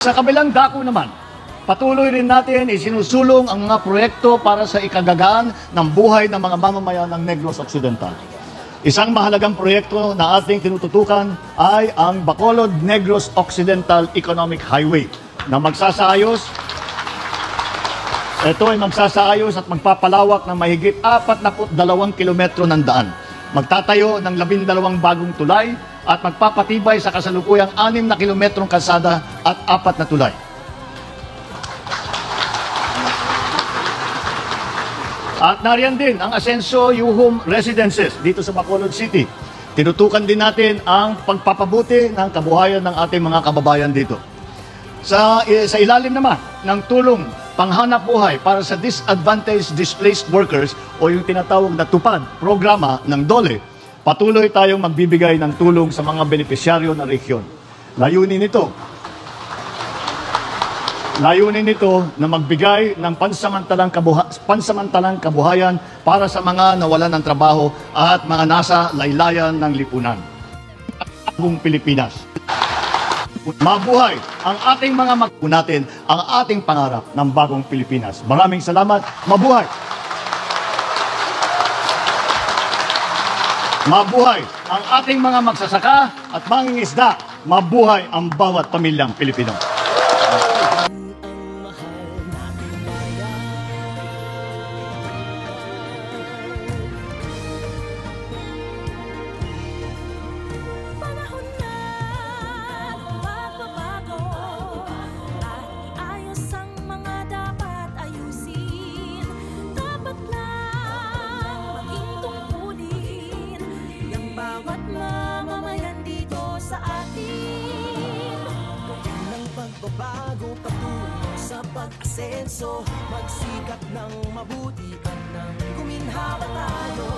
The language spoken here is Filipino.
Sa kabilang dako naman, patuloy rin natin isinusulong ang mga proyekto para sa ikagagaan ng buhay ng mga mamamayan ng Negros Occidental. Isang mahalagang proyekto na ating tinututukan ay ang Bacolod-Negros Occidental Economic Highway na magsasaayos at magpapalawak ng mahigit 42 kilometro ng daan. Magtatayo ng 12 bagong tulay at magpapatibay sa kasalukuyang 6 na kilometrong kalsada at 4 na tulay. At nariyan din ang Asenso Yuhum Residences dito sa Bacolod City. Tinutukan din natin ang pagpapabuti ng kabuhayan ng ating mga kababayan dito. Sa ilalim naman ng tulong panghanap buhay para sa disadvantaged displaced workers o yung tinatawag na TUPAD programa ng DOLE, patuloy tayong magbibigay ng tulong sa mga benepisyaryo ng rehiyon. Layunin nito na magbigay ng pansamantalang kabuhayan para sa mga nawalan ng trabaho at mga nasa laylayan ng lipunan. Buong Pilipinas. Mabuhay ang ating mga natin ang ating pangarap ng bagong Pilipinas. Maraming salamat. Mabuhay! Mabuhay ang ating mga magsasaka at mangingisda. Mabuhay ang bawat pamilyang Pilipino. Bawat mamamayan dito sa atin, gawin ng pagbabago patungo sa pag-asenso, magsikap ng mabuti at nang guminhawa tayo.